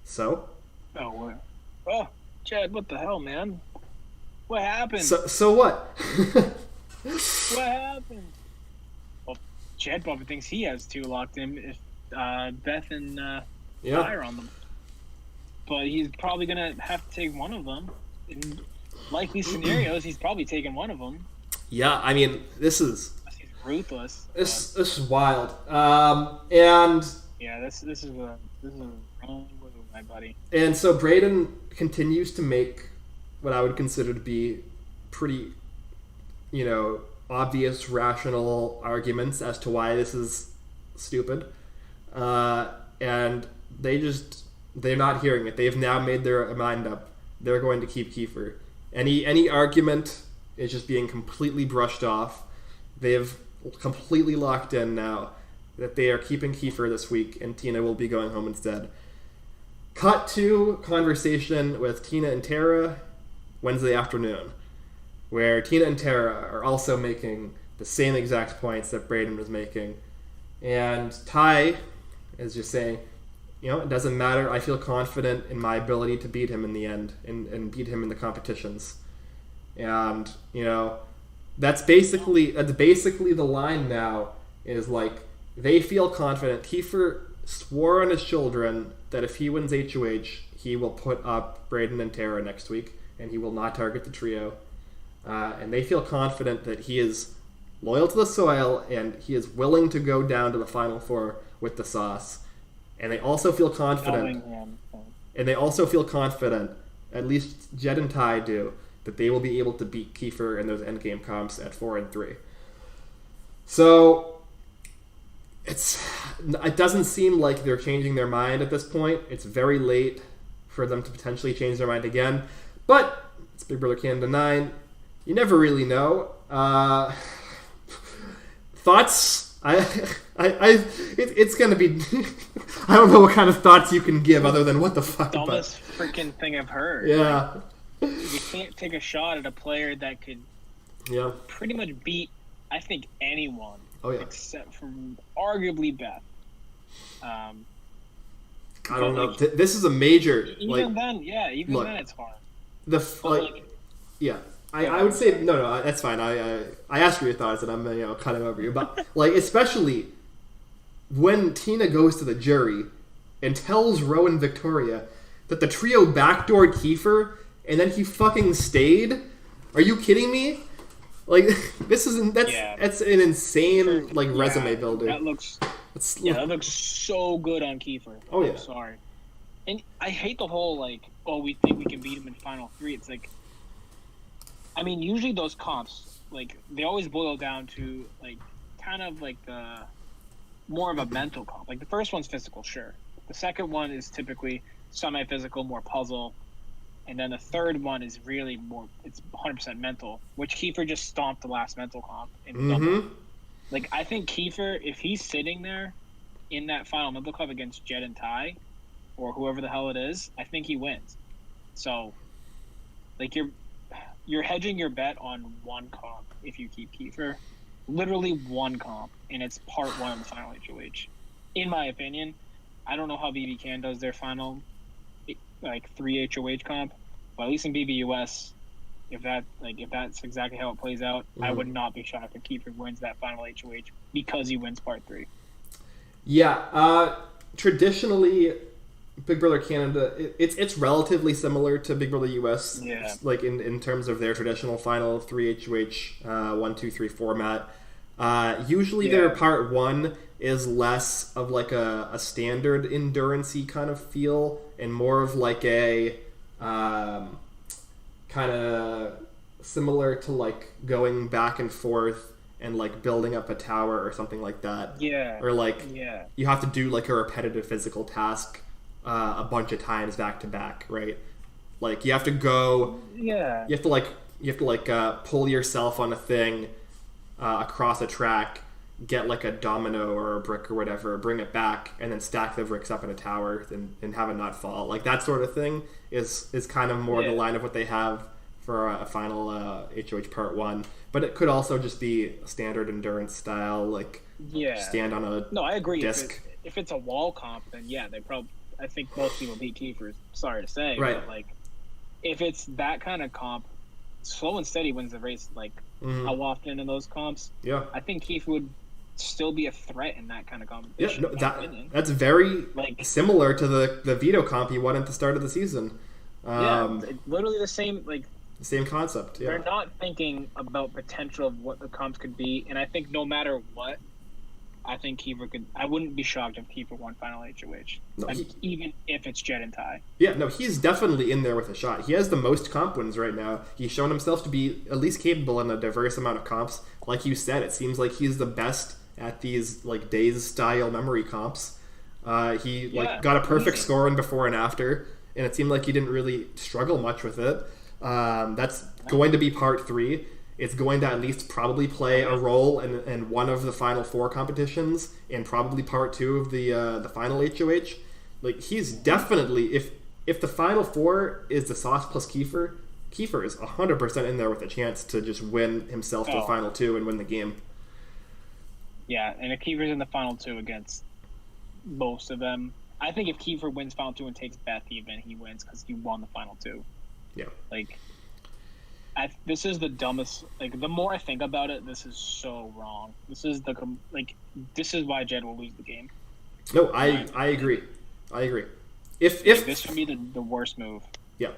so? Oh, what? Oh, Jed, what the hell, man? What happened? So what? What happened? Well, Jed probably thinks he has 2 locked in if Beth and Ty are on them. But he's probably going to have to take one of them. In likely scenarios, he's probably taking one of them. Yeah, I mean, this is... He's ruthless. This is wild. And... Yeah, this is a wrong move, my buddy. And so Brayden continues to make what I would consider to be pretty, obvious, rational arguments as to why this is stupid. And they're not hearing it. They've now made their mind up. They're going to keep Kiefer. Any argument is just being completely brushed off. They've completely locked in now that they are keeping Kiefer this week, and Tina will be going home instead. Cut to conversation with Tina and Tara Wednesday afternoon, where Tina and Tara are also making the same exact points that Brayden was making. And Ty is just saying, it doesn't matter. I feel confident in my ability to beat him in the end and beat him in the competitions. And, that's basically the line now is like, they feel confident. Kiefer swore on his children that if he wins HOH, he will put up Brayden and Tara next week, and he will not target the trio. And they feel confident that he is loyal to the soil, and he is willing to go down to the Final Four with the sauce. And they also feel confident, at least Jed and Ty do, that they will be able to beat Kiefer in those endgame comps at 4 and 3. So it doesn't seem like they're changing their mind at this point. It's very late for them to potentially change their mind again. But it's Big Brother Canada 9. You never really know. Thoughts? It's gonna be. I don't know what kind of thoughts you can give other than what the fuck. Dumbest freaking thing I've heard. Yeah. You can't take a shot at a player that could. Yeah. Pretty much beat, I think, anyone. Oh yeah. Except for arguably Beth. I don't know. This is a major. Even then, it's hard. Yeah. I would say no. That's fine. I asked for your thoughts, and I'm cutting over you. But especially when Tina goes to the jury and tells Ro and Victoria that the trio backdoored Kiefer, and then he fucking stayed. Are you kidding me? That's an insane resume builder. That looks so good on Kiefer. Oh yeah. I'm sorry. And I hate the whole we think we can beat him in Final 3. It's usually those comps, they always boil down to, kind of the more of a mental comp. Like the first one's physical, sure. The second one is typically semi-physical, more puzzle. And then the third one is really more, it's 100% mental, which Kiefer just stomped the last mental comp in double. Like, I think Kiefer, if he's sitting there in that final mental comp against Jed and Ty, or whoever the hell it is, I think he wins. So, like, you're hedging your bet on one comp if you keep Kiefer. Literally one comp, and it's part one of the final HOH. In my opinion, I don't know how BBCAN does their final, like, 3 HOH comp, but at least in BBUS, if that's exactly how it plays out, I would not be shocked if Kiefer wins that final HOH because he wins part 3. Yeah, traditionally, Big Brother Canada, it's relatively similar to Big Brother US, like in terms of their traditional final 3 HOH 1, 2, 3 format. Usually their part 1 is less of like a standard endurance-y kind of feel and more of like a kind of similar to like going back and forth and like building up a tower or something like that. Yeah. Or like you have to do like a repetitive physical task a bunch of times back to back, right? Like you have to go. Yeah. You have to pull yourself on a thing across a track, get like a domino or a brick or whatever, bring it back, and then stack the bricks up in a tower and have it not fall. Like that sort of thing is kind of more the line of what they have for a final HOH Part 1. But it could also just be standard endurance style, like stand on a No, I agree. disc. If it's a wall comp, then they probably. I think most people beat Kiefer. Sorry to say, right? But like, if it's that kind of comp, slow and steady wins the race. Like how often in those comps? Yeah, I think Kiefer would still be a threat in that kind of competition. Yeah, that's very similar to the veto comp he won at the start of the season. Literally the same the same concept. Yeah, they're not thinking about potential of what the comps could be, and I think no matter what, I think Kiefer could. I wouldn't be shocked if Kiefer won final HOH, even if it's Jed and Ty. Yeah, no, he's definitely in there with a shot. He has the most comp wins right now. He's shown himself to be at least capable in a diverse amount of comps. Like you said, it seems like he's the best at these like days style memory comps. He got a perfect score in before and after, and it seemed like he didn't really struggle much with it. That's going to be part 3. It's going to at least probably play a role in one of the final 4 competitions, and probably part 2 of the final HOH. Like he's definitely, if the final 4 is the Sauce plus Kiefer is 100% in there with a chance to just win himself to the final 2 and win the game. Yeah, and if Kiefer's in the final 2 against most of them, I think if Kiefer wins final 2 and takes Beth even, he wins because he won the final 2. Yeah. Like, this is the dumbest. Like, the more I think about it, this is so wrong. This is this is why Jed will lose the game. No, I agree. I agree. If this would be the worst move. Yeah.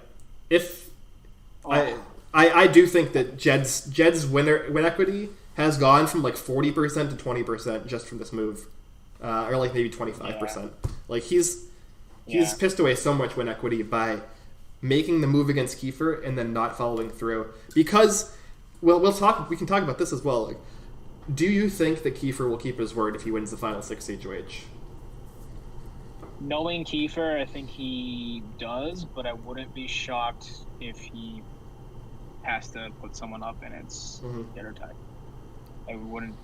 I do think that Jed's win equity has gone from like 40% to 20% just from this move, or like maybe 25%. Yeah. Like he's pissed away so much win equity by making the move against Kiefer and then not following through. Because, we can talk about this as well. Like, do you think that Kiefer will keep his word if he wins the final 6 HOH? Knowing Kiefer, I think he does, but I wouldn't be shocked if he has to put someone up and it's Jed or Ty. I wouldn't.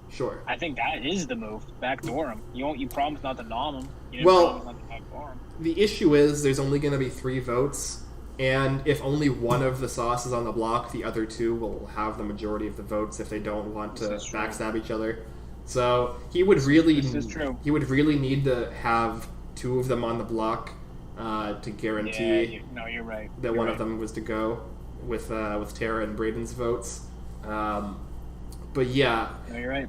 Sure. I think that is the move. Backdoor him. You promised not to nom him. You didn't promise not to backdoor him. The issue is there's only going to be 3 votes, and if only one of the Sauce is on the block, the other 2 will have the majority of the votes if they don't want to backstab each other. So he would really need to have 2 of them on the block to guarantee you're right. that one of them was to go with Tara and Braden's votes. But yeah, no, you're right.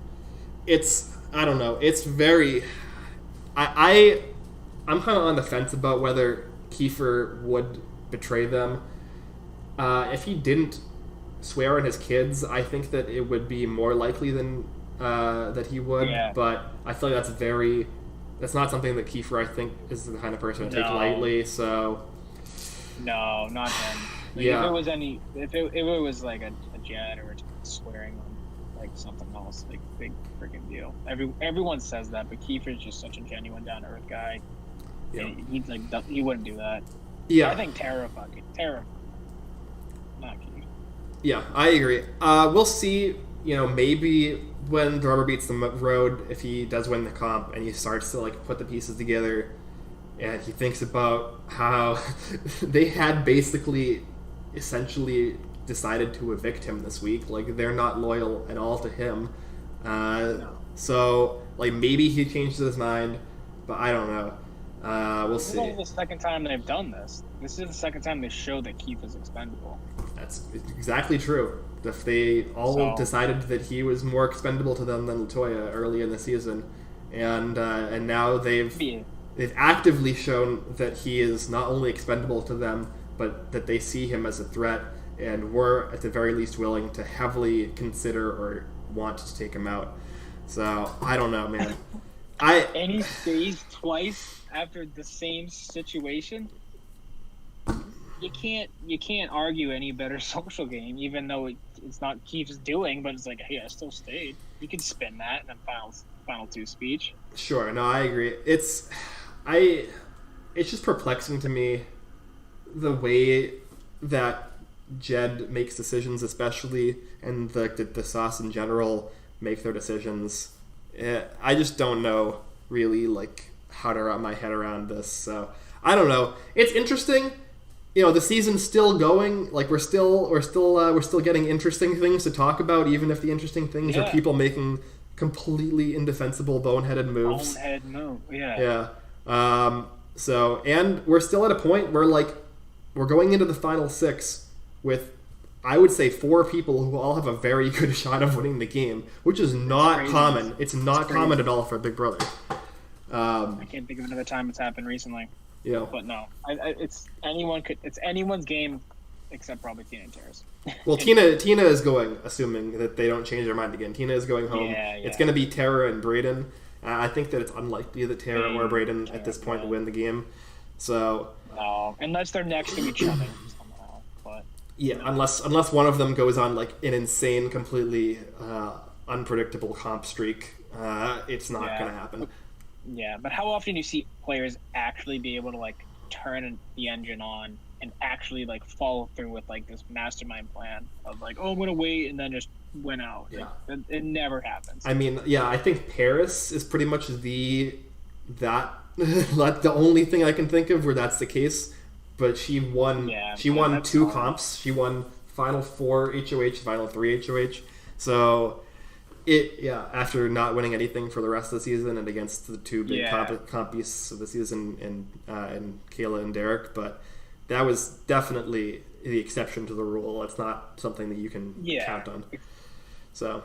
I don't know. It's very. I'm kind of on the fence about whether Kiefer would betray them. If he didn't swear on his kids, I think that it would be more likely than that he would. Yeah. But I feel like that's not something that Kiefer, I think, is the kind of person to take lightly. So no, not him. Like, if it was like a Jed or swearing on, like something else, like big freaking deal. Everyone says that, but Kiefer's just such a genuine down to earth guy. Yeah. And he wouldn't do that. Yeah. I think Tara, not Keith. Yeah, I agree. We'll see. Maybe when the rubber meets the road, if he does win the comp and he starts to like put the pieces together, and he thinks about how they had basically, essentially decided to evict him this week. Like they're not loyal at all to him. No. So like maybe he changes his mind, but I don't know. We'll see. This is the second time they've done this. This is the second time they showed that Keith is expendable. That's exactly true. If they all decided that he was more expendable to them than Latoya early in the season, and now they've actively shown that he is not only expendable to them, but that they see him as a threat, and were at the very least willing to heavily consider or want to take him out. So I don't know, man. And he stays twice after the same situation. You can't argue any better social game, even though it's not Keith's doing, but it's like, hey, I still stayed. You can spin that in the final two speech. Sure, no, I agree. It's just perplexing to me the way that Jed makes decisions, especially, and the sauce in general make their decisions. I just don't know really like how to wrap my head around this. So I don't know. It's interesting. The season's still going. Like we're still getting interesting things to talk about, even if the interesting things are people making completely indefensible, boneheaded moves. Bonehead move, yeah. Yeah. So, and we're still at a point where we're going into the final six with, I would say, 4 people who all have a very good shot of winning the game, which is not common. It's not common at all for Big Brother. I can't think of another time it's happened recently. Yeah. But no, it's anyone's game, except probably Tina and Tara's. Well, Tina is going, assuming that they don't change their mind again. Tina is going home. Yeah. It's going to be Tara and Brayden. I think that it's unlikely that Tara or Brayden at this point win the game. So no, unless they're next to each other somehow. But yeah, unless one of them goes on like an insane, completely unpredictable comp streak, it's not going to happen. Yeah, but how often do you see players actually be able to like turn the engine on and actually like follow through with like this mastermind plan of like, oh, I'm gonna wait, and then just win out? Yeah, like, it never happens. I mean, yeah, I think Paris is pretty much like the only thing I can think of where that's the case. But she won. Yeah, she won 2 comps. She won Final 4 HOH, Final 3 HOH. So. After not winning anything for the rest of the season and against the 2 big compies of the season and Kayla and Derek, but that was definitely the exception to the rule. It's not something that you can count on. So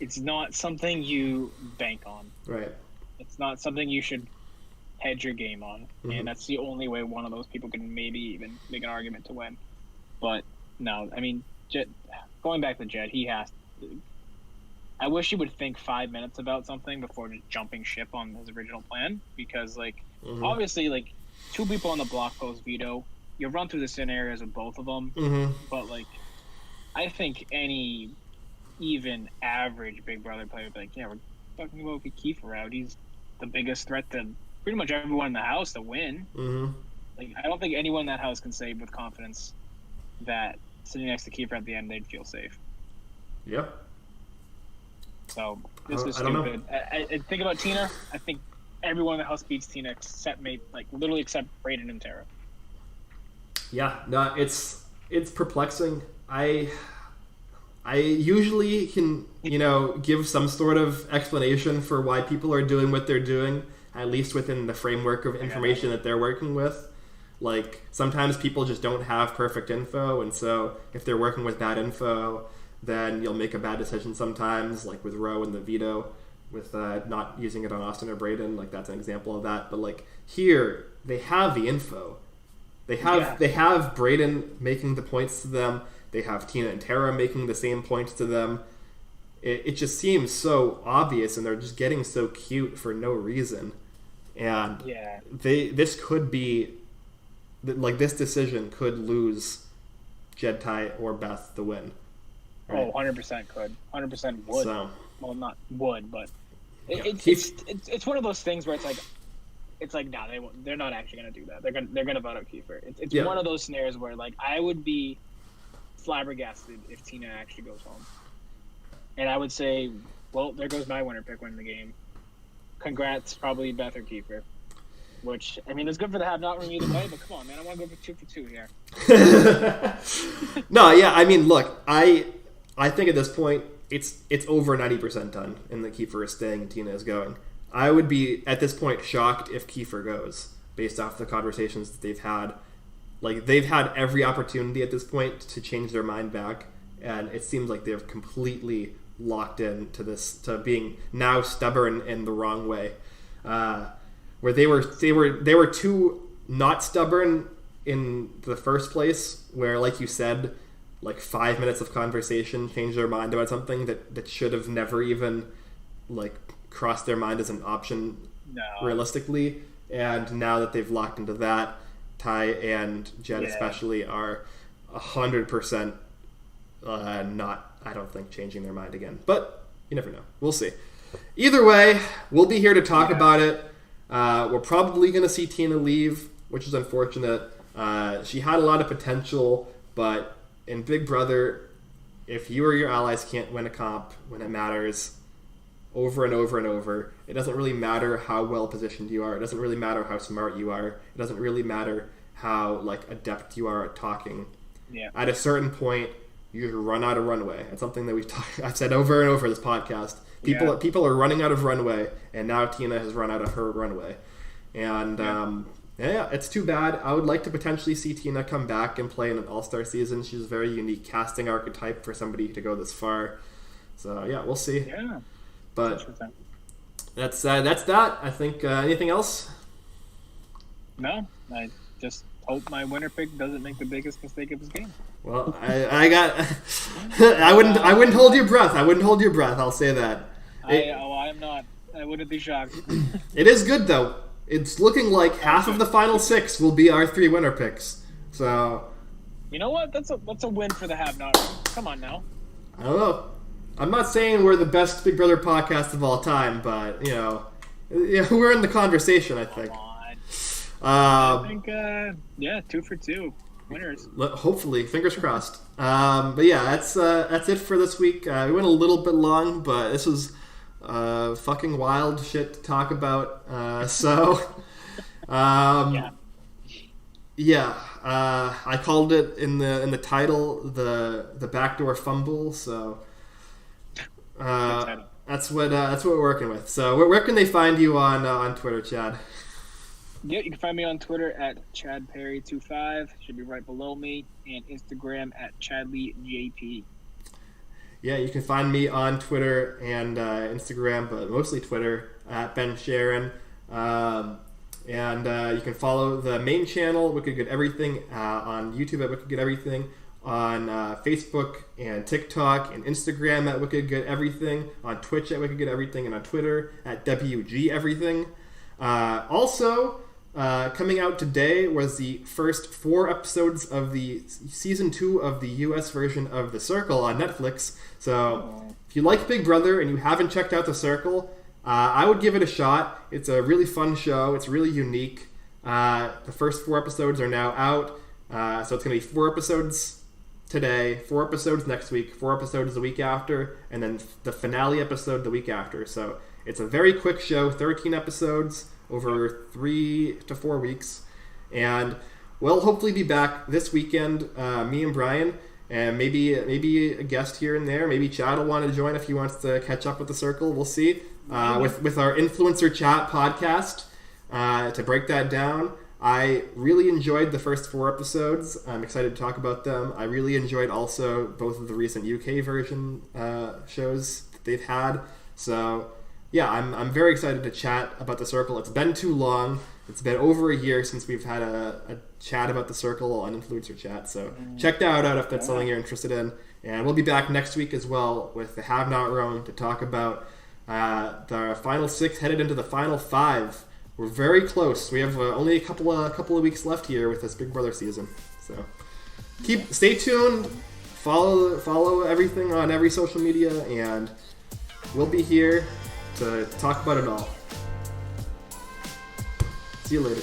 it's not something you bank on. Right. It's not something you should hedge your game on, and that's the only way one of those people can maybe even make an argument to win. But no, I mean, going back to Jed, he has to. I wish he would think 5 minutes about something before just jumping ship on his original plan, because obviously 2 people on the block post veto, you run through the scenarios of both of them, but I think any even average Big Brother player would be like, yeah, we're talking about Kiefer out. He's the biggest threat to pretty much everyone in the house to win. I don't think anyone in that house can say with confidence that sitting next to Kiefer at the end they'd feel safe. Yep. So this is stupid. I think about Tina. I think everyone in the house beats Tina except literally except Brayden and Tara. Yeah, no, it's perplexing. I usually can give some sort of explanation for why people are doing what they're doing, at least within the framework of information that they're working with. Like sometimes people just don't have perfect info, and so if they're working with bad info, then you'll make a bad decision sometimes, like with Roe and the veto, with not using it on Austin or Brayden. Like that's an example of that. But here, they have the info. They have Brayden making the points to them. They have Tina and Tara making the same points to them. It just seems so obvious, and they're just getting so cute for no reason. And this could be this decision could lose Jed, Ty, or Beth the win. Right? Oh, 100% could. 100% would. So, Well, not would, but Yeah. it's one of those things where it's like nah, they're not actually gonna do that. They're gonna vote out Kiefer. It's Yeah. one of those scenarios where like I would be flabbergasted if Tina actually goes home, and I would say, well, there goes my winner pick winning the game. Congrats, probably Beth or Kiefer. Which, I mean, it's good for the have not room either way, but come on, man, I want to go for 2 here. No, yeah, I mean, look, I think at this point it's over 90% done, and that Kiefer is staying and Tina is going. I would be at this point shocked if Kiefer goes, based off the conversations that they've had. Like, they've had every opportunity at this point to change their mind back, and it seems like they're completely locked in to this, to being now stubborn in the wrong way. Where they were too not stubborn in the first place, where, like you said, like 5 minutes of conversation changed their mind about something that should have never even like crossed their mind as an option realistically. And now that they've locked into that, Ty and Jed especially are 100% not, I don't think, changing their mind again. But you never know. We'll see. Either way, we'll be here to talk about it. We're probably going to see Tina leave, which is unfortunate. She had a lot of potential, but in Big Brother, if you or your allies can't win a comp when it matters over and over and over, it doesn't really matter how well positioned you are. It doesn't really matter how smart you are. It doesn't really matter how like adept you are at talking. Yeah. At a certain point, you run out of runway. It's something that I've said over and over this podcast. People are running out of runway, and now Tina has run out of her runway. And it's too bad. I would like to potentially see Tina come back and play in an all-star season. She's a very unique casting archetype for somebody to go this far. So yeah, we'll see. Yeah. But that's that. I think anything else? No, I just hope my winner pick doesn't make the biggest mistake of his game. Well, I wouldn't hold your breath. I wouldn't hold your breath. I'll say that. I'm not. I wouldn't be shocked. It is good though. It's looking like half of the final 6 will be our 3 winner picks. So, you know what? That's a win for the have not. Come on now. I don't know. I'm not saying we're the best Big Brother podcast of all time, but we're in the conversation. I think. Come on. I think 2 for 2 winners. Hopefully, fingers crossed. But yeah, that's it for this week. We went a little bit long, but this was fucking wild shit to talk about. I called it in the title the Backdoor Fumble. So that's what we're working with. So where can they find you on Twitter, Chad? Yeah, you can find me on Twitter at ChadPerry25. Should be right below me, and Instagram at ChadleyJP. Yeah, you can find me on Twitter and Instagram, but mostly Twitter, at Ben Sharon. And you can follow the main channel, Wicked Good Everything, on YouTube at Wicked Good Everything, on Facebook and TikTok and Instagram at Wicked Good Everything, on Twitch at Wicked Good Everything, and on Twitter at WG Everything. Also, coming out today was the first 4 episodes of the season 2 of the US version of The Circle on Netflix. So if you like Big Brother and you haven't checked out The Circle, I would give it a shot. It's a really fun show. It's really unique. The first 4 episodes are now out. So it's going to be 4 episodes today, 4 episodes next week, 4 episodes the week after, and then the finale episode the week after. So it's a very quick show, 13 episodes over 3 to 4 weeks. And we'll hopefully be back this weekend, me and Brian, and maybe a guest here and there. Maybe Chad will want to join if he wants to catch up with The Circle. We'll see. With our Influencer Chat podcast to break that down. I really enjoyed the first 4 episodes. I'm excited to talk about them. I really enjoyed also both of the recent UK version shows that they've had. So yeah, I'm very excited to chat about The Circle. It's been too long. It's been over a year since we've had a chat about The Circle on Influencer Chat. So check that out if that's something you're interested in. And we'll be back next week as well with the Have Not Room to talk about the final 6 headed into the final 5. We're very close. We have only a couple of weeks left here with this Big Brother season. So stay tuned follow everything on every social media, and we'll be here to talk about it all. See you later.